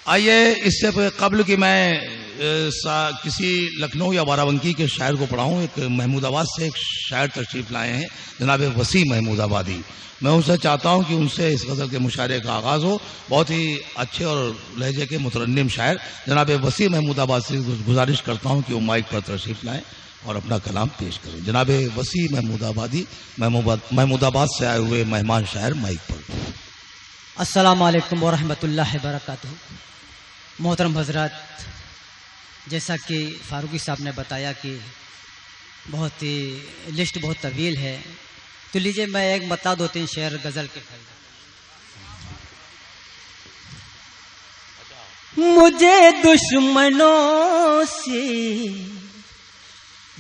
آئیے اس سے قبل کہ میں کسی لکھنؤ یا بارہ کے شاعر کو پڑھاؤں، ایک محمود آباد سے ایک شاعر تشریف لائے ہیں جناب وسیع محمود آبادی. میں ان سے چاہتا ہوں کہ ان سے اس غزل کے مشاعرے کا آغاز ہو. بہت ہی اچھے اور لہجے کے مترنم شاعر جناب وسیع محمود آباد سے گزارش کرتا ہوں کہ وہ مائک پر تشریف لائیں اور اپنا کلام پیش کریں. جناب وسیع محمود آبادی محمود آباد سے آئے ہوئے مہمان شاعر مائک پر. السلام علیکم ورحمۃ اللہ وبرکاتہ. محترم حضرات، جیسا کہ فاروقی صاحب نے بتایا کہ بہت ہی لسٹ بہت طویل ہے، تو لیجئے میں ایک بتا دو تین شعر غزل کے پھل. مجھے دشمنوں سے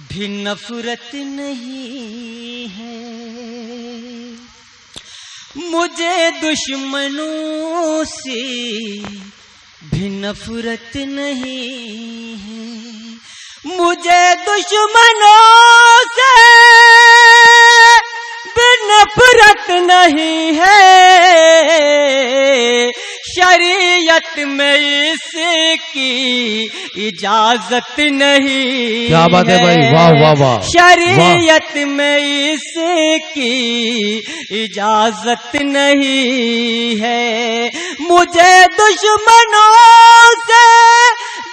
بھی نفرت نہیں ہے، مجھے دشمنوں سے بھی نفرت نہیں ہے، مجھے دشمنوں سے بھی نفرت نہیں ہے. شریعت میں اس کی اجازت نہیں. کیا بات ہے بھائی، واہ واہ واہ. شریعت میں اس کی اجازت نہیں ہے، مجھے دشمنوں سے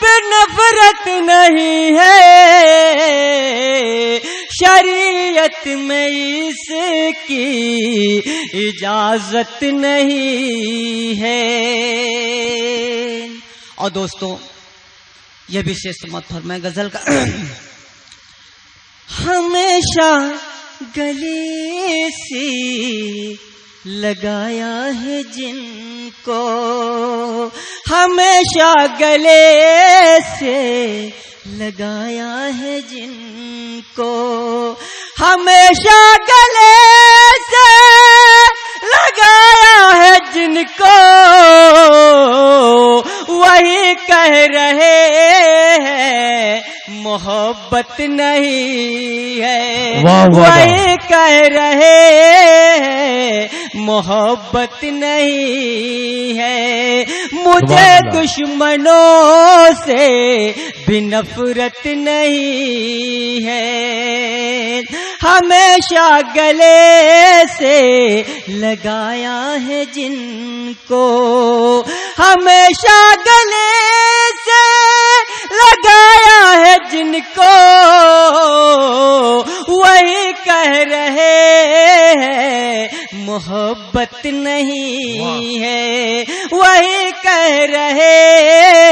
بھی نفرت نہیں ہے. شریعت میں اس کی اجازت نہیں ہے. اور دوستوں یہ بھی شعر سماعت فرمائیں غزل کا. ہمیشہ گلے سے لگایا ہے جن کو، ہمیشہ گلے سے لگایا ہے جن کو، ہمیشہ گلے سے لگایا ہے جن کو، وہی کہہ رہے ہیں محبت نہیں ہے. وہی کہہ رہے ہیں محبت نہیں ہے. مجھے دشمنوں سے بھی نفرت نہیں ہے، ہمیشہ گلے سے لگایا ہے جن کو، ہمیشہ گلے سے لگایا ہے جن کو، وہی کہہ رہے ہیں محبت نہیں ہے. وہی کہہ رہے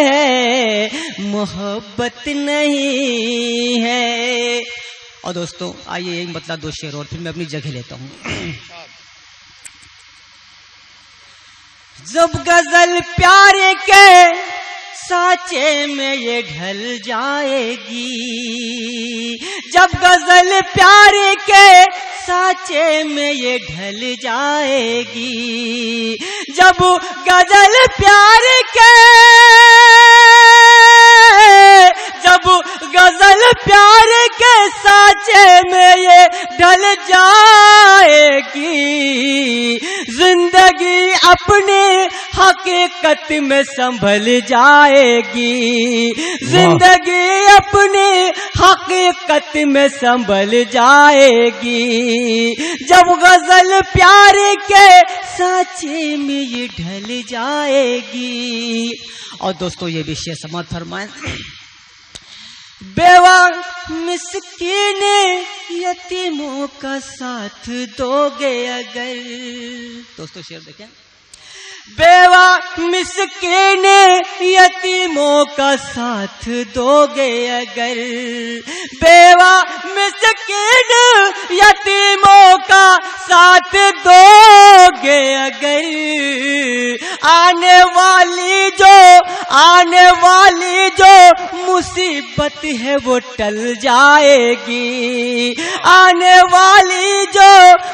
ہیں محبت نہیں ہے. اور دوستوں آئیے ایک مطلب دو شعر اور پھر میں اپنی جگہ لیتا ہوں. جب غزل پیارے کے سانچے میں یہ ڈھل جائے گی، جب غزل پیارے کے سانچے میں یہ ڈھل جائے گی، جب غزل پیارے کے، جب غزل پیارے کے سانچے میں یہ ڈھل جائے گی، زندگی اپنی حقیقت میں سنبھل جائے گی، زندگی اپنی حقیقت میں سنبھل جائے گی، جب غزل پیارے کے سانچے میں یہ ڈھل جائے گی. اور دوستو یہ بھی شعر سماعت فرمائیں. بیوہ مسکین یتیموں کا ساتھ دو گے اگر، دوستو شعر دیکھیں. بیوہ مسکین یتیموں کا ساتھ دو گے اگر، بیوہ مسکین یتیموں کا ساتھ دو گے اگر، آنے والی جو مصیبت ہے وہ ٹل جائے گی، آنے والی جو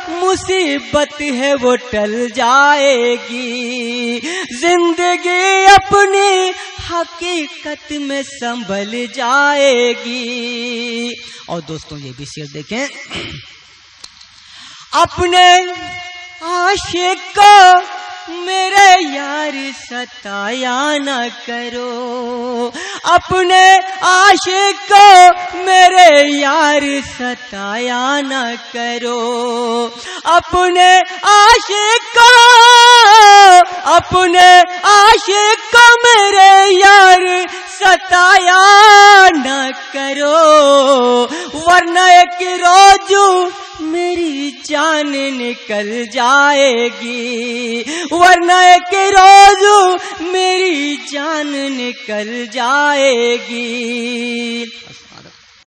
مصیبت ہے وہ ٹل جائے گی، زندگی اپنی حقیقت میں سنبھل جائے گی. اور دوستوں یہ بھی شعر دیکھیں. اپنے عاشق کو میرے یار ستایا نہ کرو، اپنے عاشق کو میرے یار ستایا نہ کرو، اپنے عاشق کو میرے یار ستایا نہ کرو، ورنہ ایک روز میری جان نکل جائے گی، ورنہ ایک روز میری جان نکل جائے گی۔